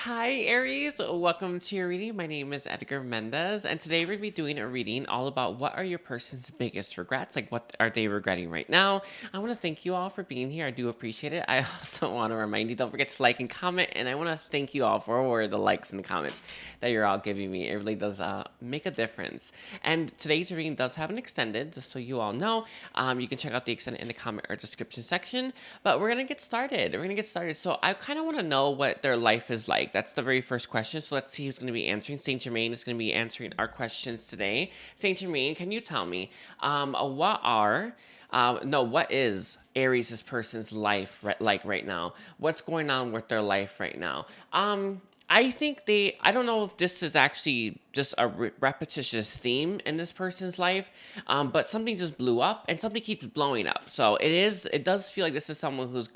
Hi, Aries. Welcome to your reading. My name is Edgar Mendez, and today we're going to be doing a reading all about what are your person's biggest regrets? Like, what are they regretting right now? I want to thank you all for being here. I do appreciate it. I also want to remind you, don't forget to like and comment, and I want to thank you all for the likes and the comments that you're all giving me. It really does make a difference. And today's reading does have an extended, just so you all know. You can check out the extended in the comment or description section, but we're going to get started. So I kind of want to know what their life is like. That's the very first question. So let's see who's going to be answering. Saint Germain is going to be answering our questions today. Saint Germain, can you tell me what is Aries' person's life like right now? What's going on with their life right now? I don't know if this is actually just a repetitious theme in this person's life, but something just blew up and something keeps blowing up. So it does feel like this is someone who's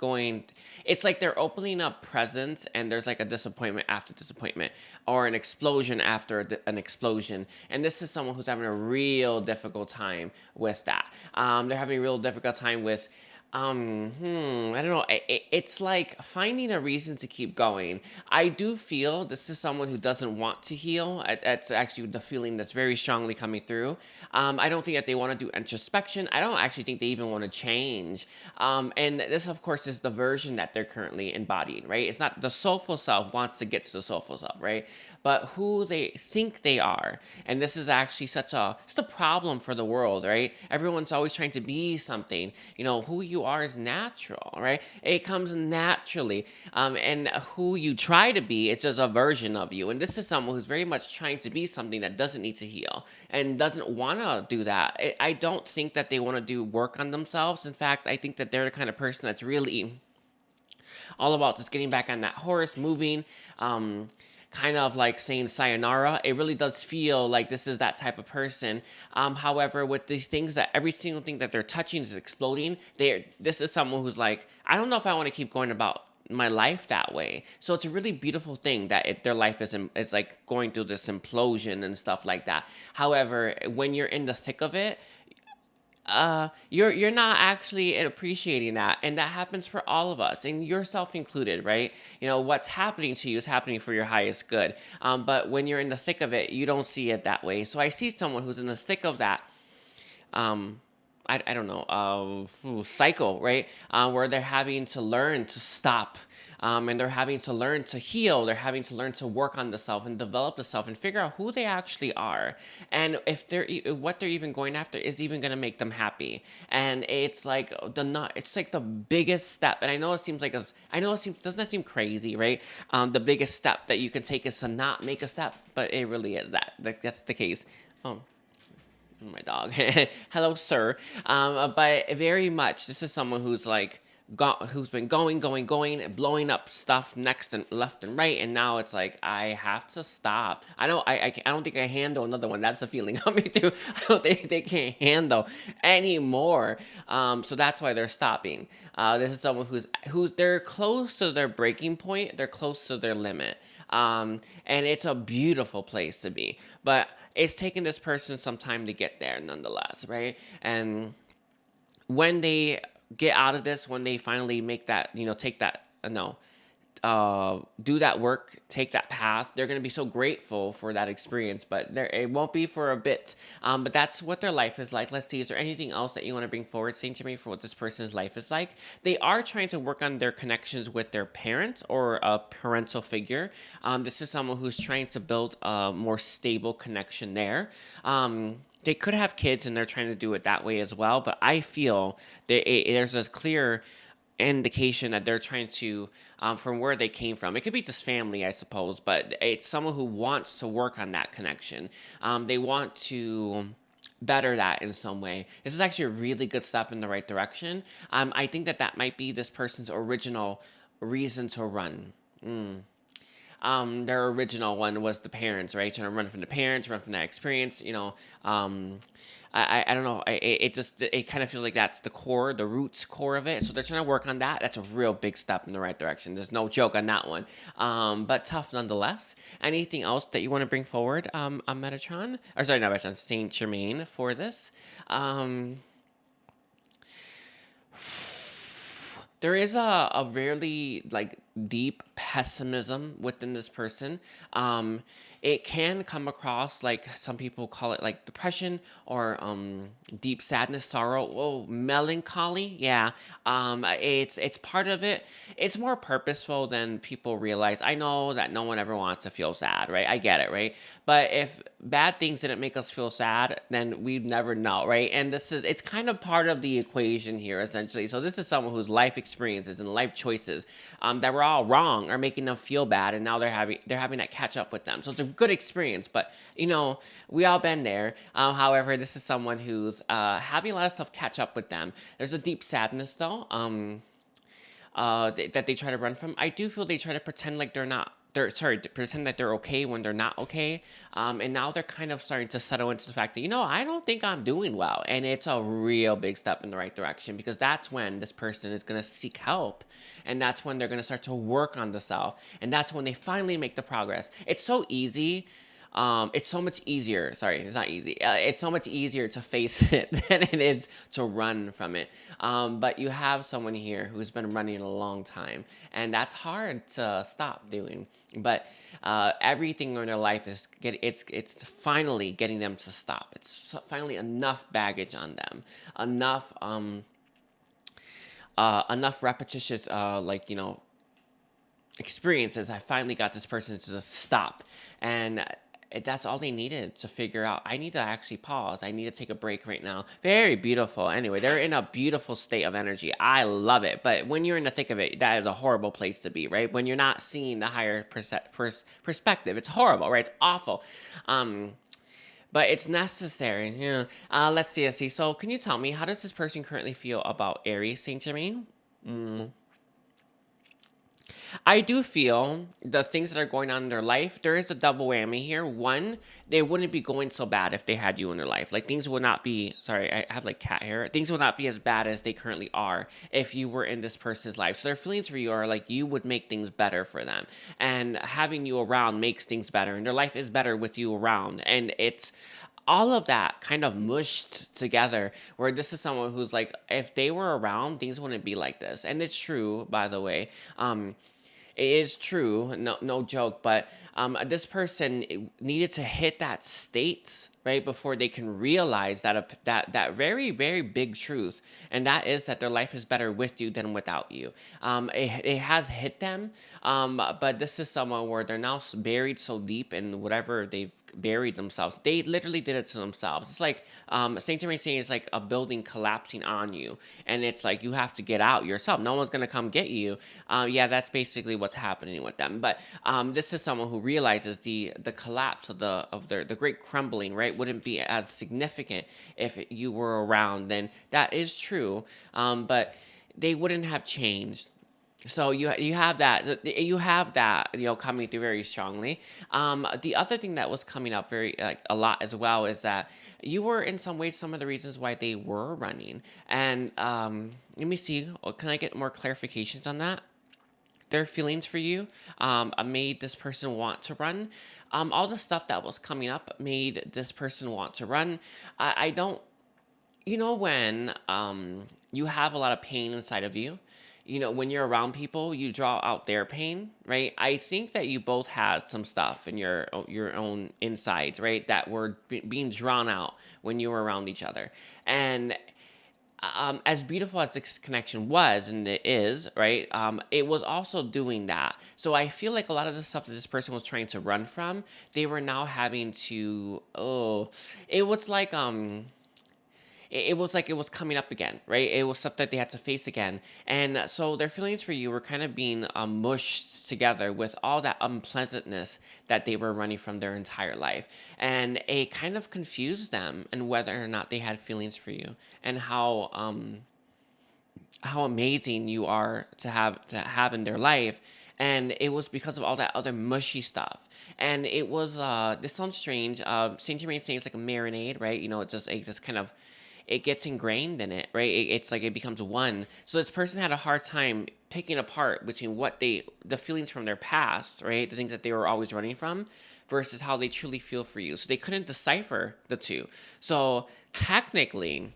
it's like they're opening up presents and there's like a disappointment after disappointment or an explosion after an explosion. And this is someone who's having a real difficult time with that. They're having a real difficult time with I don't know. It's like finding a reason to keep going. I do feel this is someone who doesn't want to heal. That's actually the feeling that's very strongly coming through. I don't think that they want to do introspection. I don't actually think they even want to change. And this, of course, is the version that they're currently embodying, right? It's not the soulful self wants to get to the soulful self, right? But who they think they are. And this is actually just a problem for the world, right? Everyone's always trying to be something. You know, who you are is natural, right? It comes naturally. And who you try to be, it's just a version of you. And this is someone who's very much trying to be something that doesn't need to heal and doesn't want to do that. I don't think that they want to do work on themselves. In fact, I think that they're the kind of person that's really all about just getting back on that horse, moving, kind of like saying sayonara. It really does feel like this is that type of person. However, with these things that every single thing that they're touching is exploding, this is someone who's like, I don't know if I want to keep going about my life that way. So it's a really beautiful thing that their life is like going through this implosion and stuff like that. However, when you're in the thick of it, you're not actually appreciating that, and that happens for all of us, and yourself included, right? You know, what's happening to you is happening for your highest good. But when you're in the thick of it, you don't see it that way. So I see someone who's in the thick of that, um I don't know, cycle, right? Where they're having to learn to stop, and they're having to learn to heal. They're having to learn to work on the self and develop the self and figure out who they actually are, and if what they're even going after is even going to make them happy. And it's like it's like the biggest step. And I know it seems like doesn't that seem crazy, right? The biggest step that you can take is to not make a step, but it really is that's the case. Oh, my dog. Hello, sir. But very much, this is someone who's like, who's been going, blowing up stuff next and left and right, and now it's like I have to stop. I don't think I handle another one. That's the feeling coming through. I don't think they can't handle anymore. So that's why they're stopping. This is someone who's they're close to their breaking point. They're close to their limit. And it's a beautiful place to be, but it's taken this person some time to get there nonetheless, right? And when they get out of this, when they finally make that, take that, no, do that work, take that path, they're going to be so grateful for that experience, but it won't be for a bit. But that's what their life is like. Let's see, is there anything else that you want to bring forward, Saint Germain, for what this person's life is like? They are trying to work on their connections with their parents or a parental figure. This is someone who's trying to build a more stable connection there. They could have kids and they're trying to do it that way as well, but I feel that there's a clear indication that they're trying to, from where they came from. It could be just family, I suppose, but it's someone who wants to work on that connection. They want to better that in some way. This is actually a really good step in the right direction. I think that might be this person's original reason to run. Their original one was the parents, right? Trying to run from the parents, run from that experience, I don't know. It kind of feels like that's the roots core of it. So they're trying to work on that. That's a real big step in the right direction. There's no joke on that one. But tough nonetheless. Anything else that you want to bring forward, on Metatron? Or sorry, not Metatron, Saint Germain for this? There is a rarely, like, deep pessimism within this person. Um, it can come across like some people call it like depression or deep sadness, sorrow, oh, melancholy. Yeah, it's part of it. It's more purposeful than people realize. I know that no one ever wants to feel sad, right? I get it, right? But if bad things didn't make us feel sad, then we'd never know, right? And it's kind of part of the equation here, essentially. So this is someone whose life experiences and life choices that were all wrong are making them feel bad, and now they're having that catch up with them. So it's a good experience, but we all been there. However, this is someone who's having a lot of stuff catch up with them. There's a deep sadness though. That they try to run from. I do feel they try to pretend like they're not. They're sorry, to pretend that they're okay when they're not okay. And now they're kind of starting to settle into the fact that I don't think I'm doing well, and it's a real big step in the right direction because that's when this person is gonna seek help, and that's when they're gonna start to work on the self, and that's when they finally make the progress. It's so easy. It's so much easier. Sorry, it's not easy. It's so much easier to face it than it is to run from it. But you have someone here who's been running a long time, and that's hard to stop doing. But everything in their life it's finally getting them to stop. It's finally enough baggage on them, enough enough repetitious experiences. I finally got this person to just stop, and that's all they needed to figure out. I need to actually pause. I need to take a break right now. Very beautiful. Anyway, they're in a beautiful state of energy. I love it. But when you're in the thick of it, that is a horrible place to be, right? When you're not seeing the higher perspective, it's horrible, right? It's awful. But it's necessary. Yeah. Let's see. So, can you tell me, how does this person currently feel about Aries, Saint Germain? I do feel the things that are going on in their life, there is a double whammy here. One, they wouldn't be going so bad if they had you in their life. Like things would not be, sorry, I have like cat hair. Things would not be as bad as they currently are if you were in this person's life. So their feelings for you are like you would make things better for them. And having you around makes things better. And their life is better with you around. And it's all of that kind of mushed together where this is someone who's like, if they were around, things wouldn't be like this. And it's true, by the way. It is true, no joke, but this person needed to hit that state right before they can realize that very very big truth, and that is that their life is better with you than without you. It has hit them, but this is someone where they're now buried so deep in whatever they've buried themselves. They literally did it to themselves. It's like Saint Germain saying it's like a building collapsing on you, and it's like you have to get out yourself. No one's gonna come get you. Yeah, that's basically what's happening with them. But this is someone who realizes the collapse of the great crumbling, right, wouldn't be as significant if you were around. Then that is true, but they wouldn't have changed. So you have that coming through very strongly. The other thing that was coming up very like a lot as well is that you were in some ways some of the reasons why they were running. And let me see. Can I get more clarifications on that? Their feelings for you made this person want to run. All the stuff that was coming up made this person want to run. I don't when you have a lot of pain inside of you, when you're around people, you draw out their pain, right? I think that you both had some stuff in your own insides, right, that were being drawn out when you were around each other. And as beautiful as this connection was, and it is, right, it was also doing that. So I feel like a lot of the stuff that this person was trying to run from, they were now having to, it was like, it was like it was coming up again, right? It was stuff that they had to face again. And so their feelings for you were kind of being mushed together with all that unpleasantness that they were running from their entire life. And it kind of confused them and whether or not they had feelings for you, and how amazing you are to have in their life. And it was because of all that other mushy stuff. And it was this sounds strange. Saint Germain saying it's like a marinade, right? It just kind of, it gets ingrained in it, right? It's like it becomes one. So this person had a hard time picking apart between the feelings from their past, right? The things that they were always running from versus how they truly feel for you. So they couldn't decipher the two. So technically,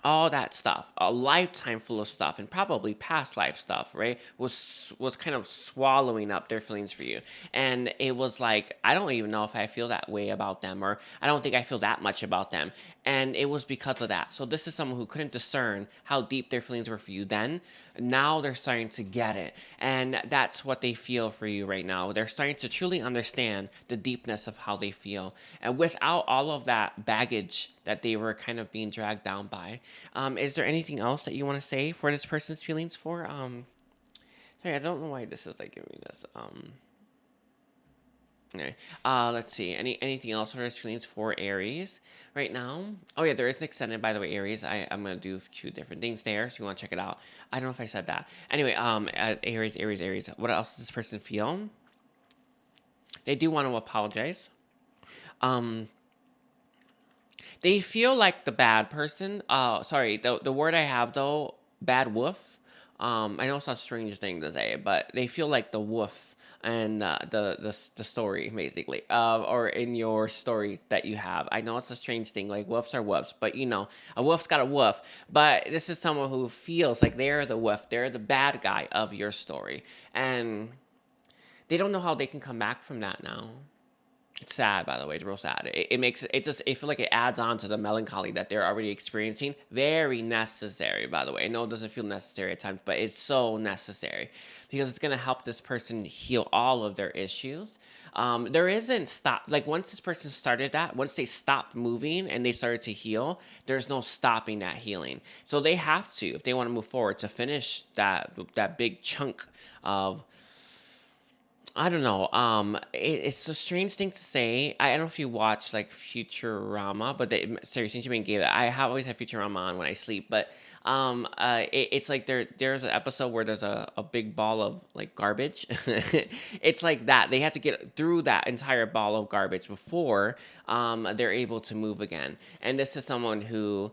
all that stuff, a lifetime full of stuff, and probably past life stuff, right, was kind of swallowing up their feelings for you. And it was like, I don't even know if I feel that way about them, or I don't think I feel that much about them. And it was because of that. So this is someone who couldn't discern how deep their feelings were for you then. Now they're starting to get it, and that's what they feel for you right now. They're starting to truly understand the deepness of how they feel, and without all of that baggage that they were kind of being dragged down by. Is there anything else that you want to say for this person's feelings for? Sorry, I don't know why this is like giving me this. Okay. Let's see. Anything else for his feelings for Aries right now? Oh yeah, there is an extended, by the way, Aries. I'm gonna do a few different things there, so you want to check it out. I don't know if I said that. Anyway, Aries. What else does this person feel? They do want to apologize. Um, they feel like the bad person. Sorry. The word I have though, bad wolf. I know it's not a strange thing to say, but they feel like the wolf and the story basically, or in your story that you have. I know it's a strange thing, like wolves are wolves, but you know, a wolf's got a wolf. But this is someone who feels like they're the wolf, they're the bad guy of your story, and they don't know how they can come back from that now. It's sad, by the way. It's real sad. It makes it just. I feel like it adds on to the melancholy that they're already experiencing. Very necessary, by the way. I know it doesn't feel necessary at times, but it's so necessary because it's gonna help this person heal all of their issues. There isn't stop. Like once this person started that, once they stopped moving and they started to heal, there's no stopping that healing. So they have to, if they want to move forward, to finish that big chunk of, I don't know. It's a strange thing to say. I don't know if you watch like Futurama, but sorry, since you been gave it, I have always had Futurama on when I sleep. But it's like there's an episode where there's a big ball of like garbage. It's like that. They have to get through that entire ball of garbage before they're able to move again. And this is someone who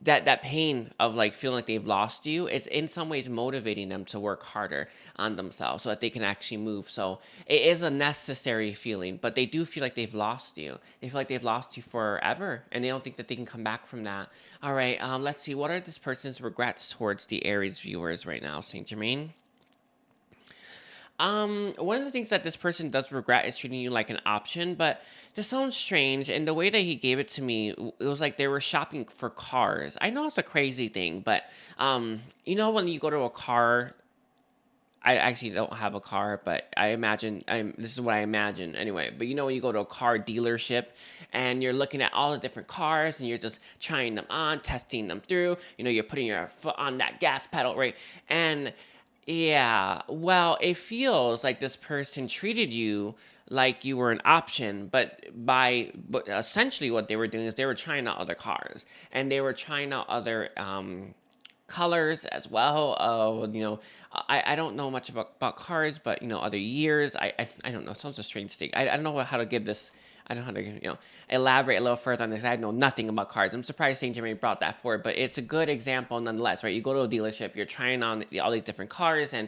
that pain of like feeling like they've lost you is in some ways motivating them to work harder on themselves so that they can actually move. So it is a necessary feeling, but they do feel like they've lost you. They feel like they've lost you forever, and they don't think that they can come back from that. All right, let's see. What are this person's regrets towards the Aries viewers right now, Saint Germain? One of the things that this person does regret is treating you like an option, but this sounds strange. And the way that he gave it to me, it was like they were shopping for cars. I know it's a crazy thing, but you know, when you go to a car, I actually don't have a car, but I imagine this is what I imagine anyway. But you know, when you go to a car dealership and you're looking at all the different cars and you're just trying them on, testing them through, you know, you're putting your foot on that gas pedal, right? And yeah, well, it feels like this person treated you like you were an option, but essentially what they were doing is they were trying out other cars, and they were trying out other colors as well. You know, I don't know much about cars, but you know, other years. I don't know. It sounds a strange thing. I don't know how to give this. I don't know how to, you know, elaborate a little further on this. I know nothing about cars. I'm surprised Saint Germain brought that forward, but it's a good example nonetheless, right? You go to a dealership, you're trying on all these different cars, and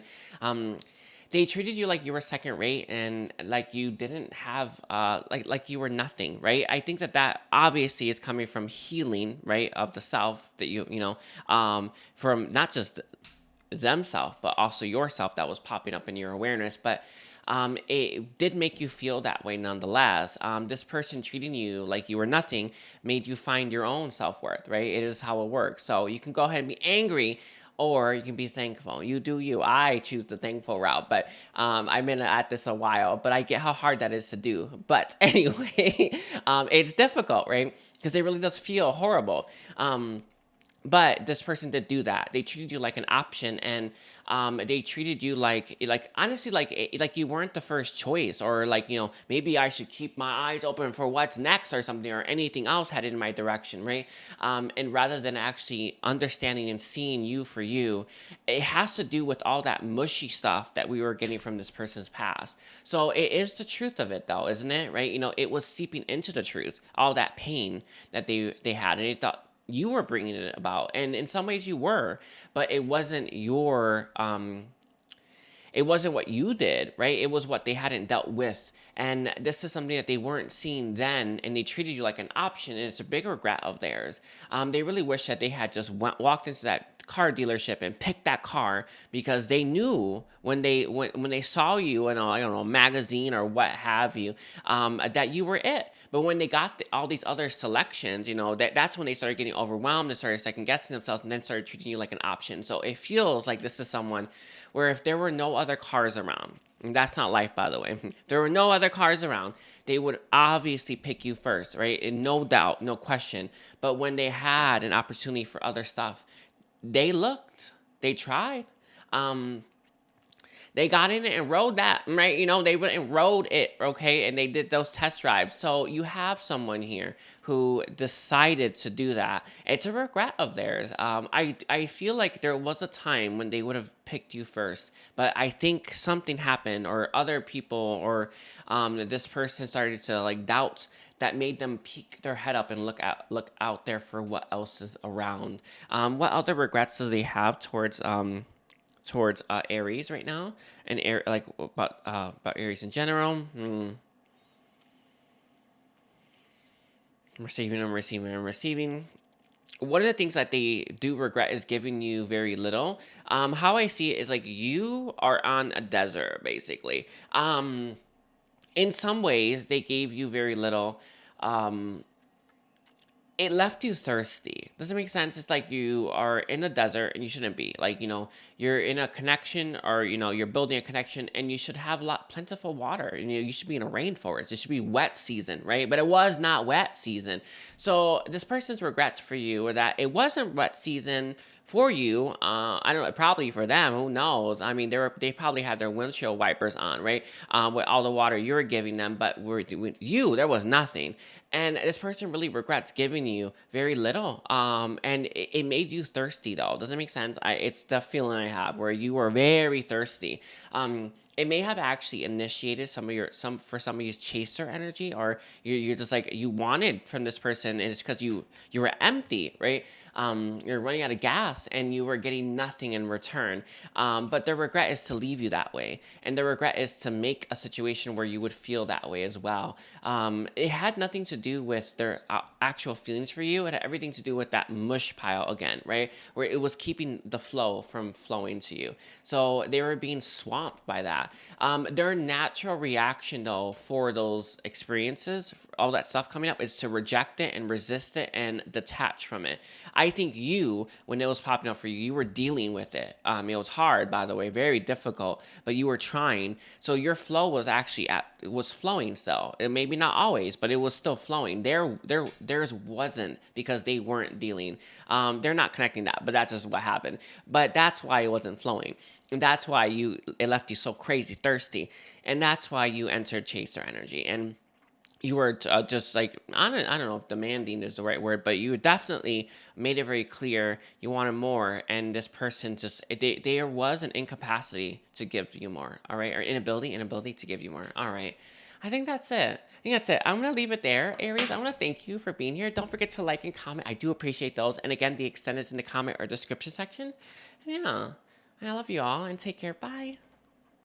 they treated you like you were second rate and like you didn't have like you were nothing, right? I think that obviously is coming from healing, right, of the self that you know, from not just themselves but also yourself that was popping up in your awareness. But it did make you feel that way nonetheless. This person treating you like you were nothing made you find your own self-worth, right? It is how it works. So you can go ahead and be angry, or you can be thankful. You do you. I choose the thankful route, but I've been at this a while, but I get how hard that is to do. But anyway, it's difficult, right? Because it really does feel horrible. But this person did do that. They treated you like an option, and they treated you like honestly like you weren't the first choice, or like, you know, maybe I should keep my eyes open for what's next or something, or anything else headed in my direction, right? And rather than actually understanding and seeing you for you, it has to do with all that mushy stuff that we were getting from this person's past. So it is the truth of it, though, isn't it? Right? You know, it was seeping into the truth, all that pain that they had, and they thought you were bringing it about, and in some ways you were, but it wasn't your It wasn't what you did, right? It was what they hadn't dealt with. And this is something that they weren't seeing then, and they treated you like an option, and it's a big regret of theirs. They really wish that they had just walked into that car dealership and picked that car, because they knew when they saw you in a, I don't know, magazine or what have you, that you were it. But when they got all these other selections, that's when they started getting overwhelmed and started second guessing themselves, and then started treating you like an option. So it feels like this is someone where if there were no other cars around, and that's not life, by the way, if there were no other cars around, they would obviously pick you first, right? And no doubt, no question. But when they had an opportunity for other stuff, they looked, they tried. Um, they got in it and rode that, right? They went and rode it, okay? And they did those test drives. So you have someone here who decided to do that. It's a regret of theirs. I feel like there was a time when they would have picked you first, but I think something happened, or other people, or this person started to like doubt, that made them peek their head up and look out there for what else is around. What other regrets do they have towards Aries right now, and like about Aries in general? I'm receiving. One of the things that they do regret is giving you very little. How I see it is like you are on a desert, basically. In some ways, they gave you very little. It left you thirsty. Does it make sense? It's like you are in the desert and you shouldn't be. Like, you're in a connection, or, you're building a connection, and you should have plentiful water. And you should be in a rainforest. It should be wet season, right? But it was not wet season. So this person's regrets for you are that it wasn't wet season for you. I don't know, probably for them, who knows? I mean, they probably had their windshield wipers on, right? With all the water you were giving them, but with you, there was nothing. And this person really regrets giving you very little. And it made you thirsty, though. Does that make sense? It's the feeling I have, where you were very thirsty. It may have actually initiated some of your chaser energy, or you're just like, you wanted from this person, and it's because you were empty, right? You're running out of gas, and you were getting nothing in return. But the regret is to leave you that way, and the regret is to make a situation where you would feel that way as well. It had nothing to do with their actual feelings for you. It had everything to do with that mush pile again, right? Where it was keeping the flow from flowing to you. So they were being swamped by that. Their natural reaction, though, for those experiences, all that stuff coming up, is to reject it and resist it and detach from it. I think when it was popping up for you, you were dealing with it. It was hard, by the way, very difficult, but you were trying. So your flow was actually was flowing still. Maybe not always, but it was still flowing. Theirs wasn't, because they weren't dealing. They're not connecting that, but that's just what happened. But that's why it wasn't flowing. And that's why it left you so crazy thirsty. And that's why you entered chaser energy. And you were just like, I don't know if demanding is the right word, but you definitely made it very clear you wanted more. And this person there was an incapacity to give you more. All right. Or inability to give you more. All right. I think that's it. I'm going to leave it there, Aries. I want to thank you for being here. Don't forget to like and comment. I do appreciate those. And again, the extent is in the comment or description section. Yeah. I love you all, and take care. Bye.